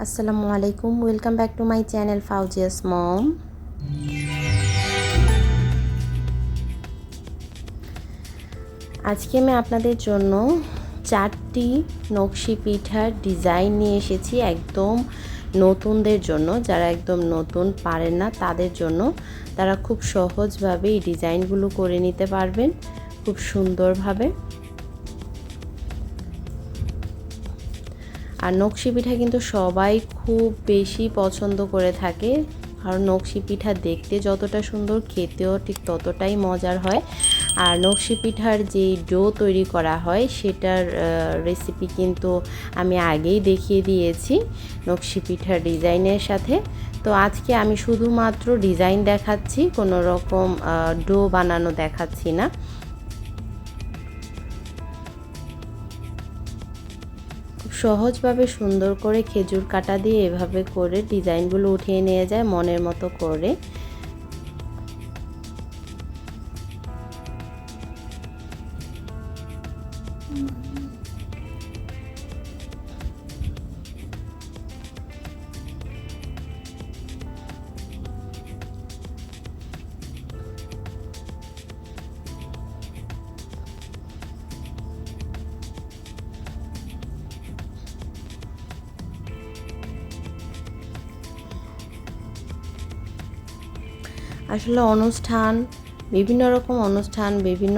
আসসালামু আলাইকুম, welcome back to my channel Fauzia's mom. আজকে আমি আপনাদের জন্য 4টি নকশি পিঠার ডিজাইন নিয়ে এসেছি একদম নতুনদের জন্য। যারা একদম নতুন পারেন না তাদের জন্য, তারা খুব সহজভাবে এই ডিজাইনগুলো করে নিতে পারবেন খুব সুন্দরভাবে। আর নকশি পিঠা কিন্তু সবাই খুব বেশি পছন্দ করে থাকে, কারণ নকশি পিঠা দেখতে যতটা সুন্দর, খেতেও ঠিক ততটাই মজার হয়। আর নকশি পিঠার যে ডো তৈরি করা হয় সেটার রেসিপি কিন্তু আমি আগেই দেখিয়ে দিয়েছি নকশি পিঠার ডিজাইনের সাথে। তো আজকে আমি শুধুমাত্র ডিজাইন দেখাচ্ছি, কোনো রকম ডো বানানো দেখাচ্ছি না। সহজভাবে সুন্দর করে খেজুর কাটা দিয়ে এভাবে করে ডিজাইনগুলো উঠিয়ে নিয়ে যায় মনের মতো করে। আসলে অনুষ্ঠান, বিভিন্ন রকম অনুষ্ঠান, বিভিন্ন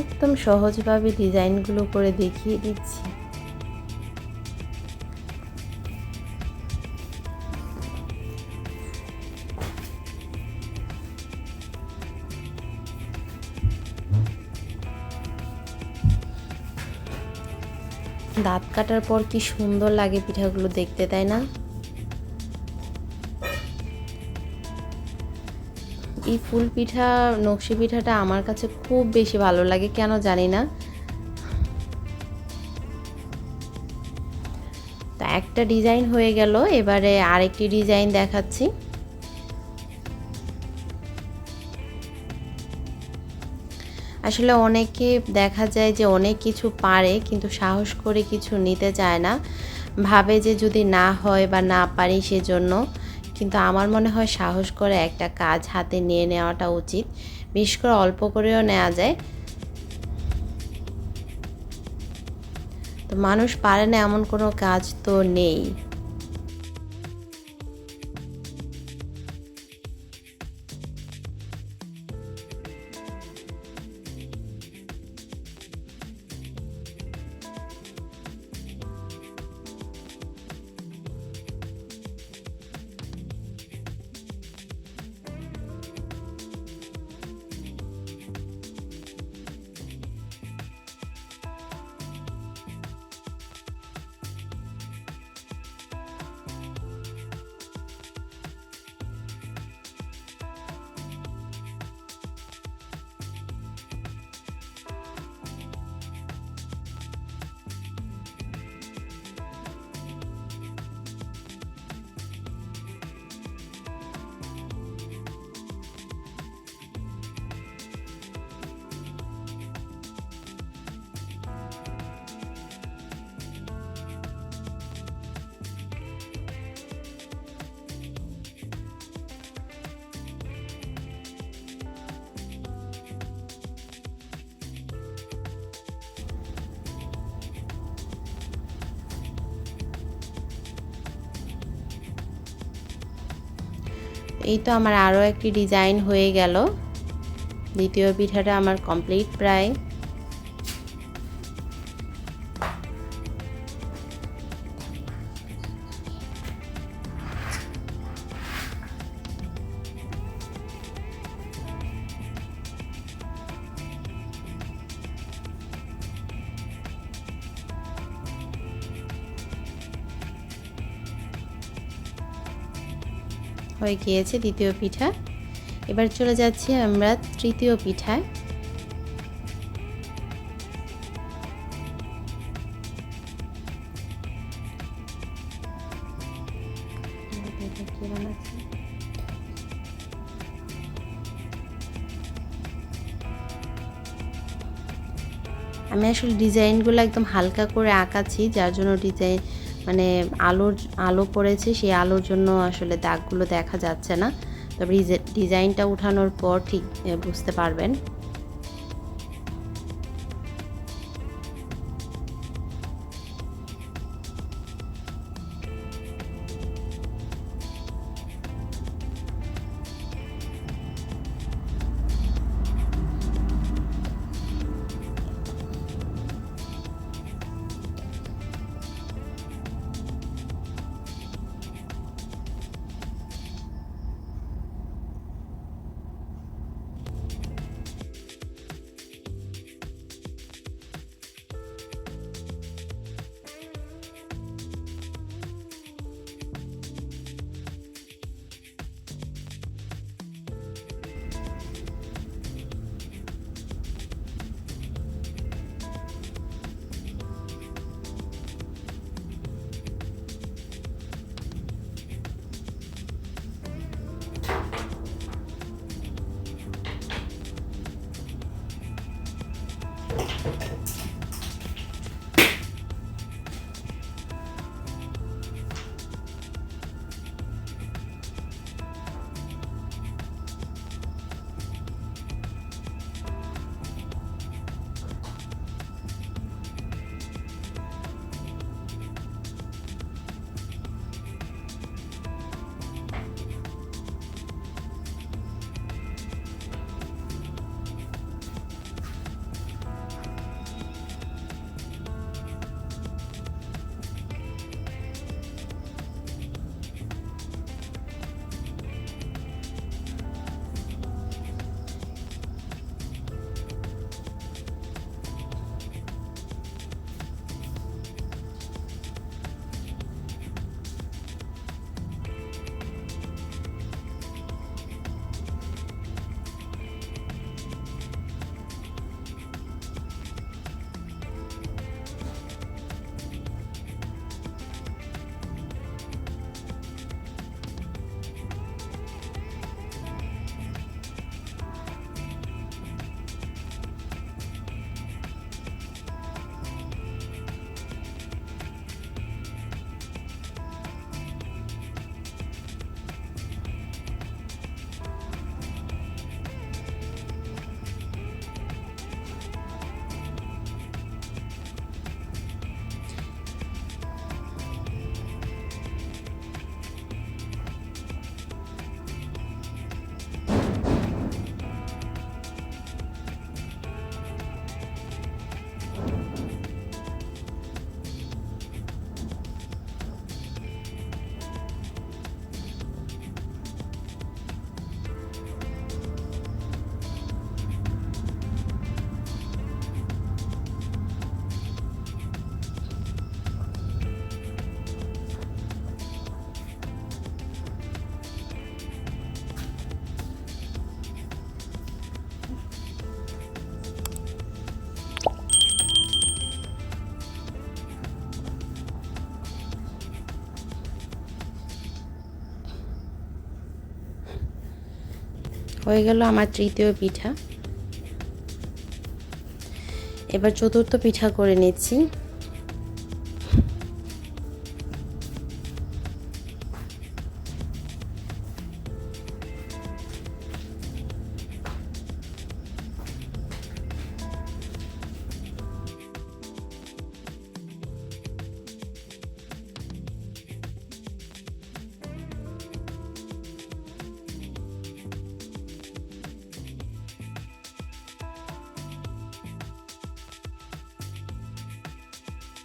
একদম সহজভাবে ডিজাইনগুলো করে দেখিয়ে দিচ্ছি। দাঁত কাটার পর কি সুন্দর লাগে পিঠাগুলো দেখতে, তাই না? এই ফুল পিঠা, নকশি পিঠাটা আমার কাছে খুব বেশি ভালো লাগে, কেন জানি না। তো একটা ডিজাইন হয়ে গেল, এবারে আরেকটি ডিজাইন দেখাচ্ছি। আসলে অনেকে দেখা যায় যে অনেক কিছু পারে কিন্তু সাহস করে কিছু নিতে চায় না, ভাবে যে যদি না হয় বা না পারি সেজন্য। কিন্তু আমার মনে হয় সাহস করে একটা কাজ হাতে নিয়ে নেওয়াটা উচিত, বিশেষ করে অল্প করেও নেওয়া যায়। তো মানুষ পারে না এমন কোনো কাজ তো নেই। এই তো আমার আরও একটি ডিজাইন হয়ে গেল। দ্বিতীয় পিঠাটা আমার কমপ্লিট প্রায়। হয়ে গিয়েছে দ্বিতীয় পিঠা। এবার চলে যাচ্ছি আমরা তৃতীয় পিঠায়। আমি আসলে ডিজাইনগুলো একদম হালকা করে আঁকাচ্ছি, যার জন্য ডিজাইন মানে আলো পড়েছে, সেই আলোর জন্য আসলে দাগগুলো দেখা যাচ্ছে না। তবে ডিজাইনটা উঠানোর পর ঠিক বুঝতে পারবেন। হয়ে গেল আমার তৃতীয় পিঠা। এবার চতুর্থ পিঠা করে নিচ্ছি।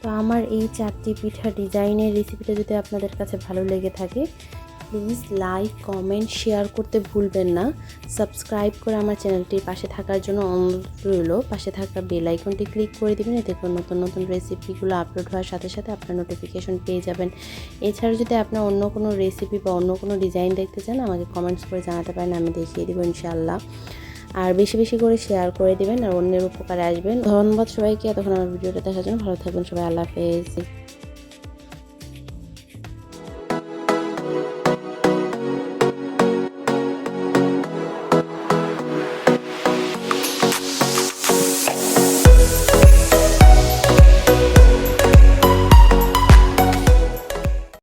তো আমার এই 4টি পিঠা ডিজাইনের রেসিপিটা যদি আপনাদের কাছে ভালো লেগে থাকে, প্লিজ লাইক কমেন্ট শেয়ার করতে ভুলবেন না। সাবস্ক্রাইব করে আমার চ্যানেলটির পাশে থাকার জন্য অনুরোধ রইল। পাশে থাকা বেল আইকনটি ক্লিক করে দেবেন, এতে করে নতুন নতুন রেসিপিগুলো আপলোড হওয়ার সাথে সাথে আপনার নোটিফিকেশন পেয়ে যাবেন। এছাড়া যদি আপনার অন্য কোনো রেসিপি বা অন্য কোনো ডিজাইন দেখতে চান আমাকে কমেন্টস করে জানাতে পারেন, আমি দেখিয়ে দেবো ইনশাআল্লাহ। আর বেশি বেশি করে শেয়ার করে দেবেন আর অন্যের উপকারে আসবেন। ধন্যবাদ সবাইকে এতক্ষণ আমার ভিডিওটা দেখার জন্য। ভালো থাকবেন সবাই, আল্লাহ হাফেজ।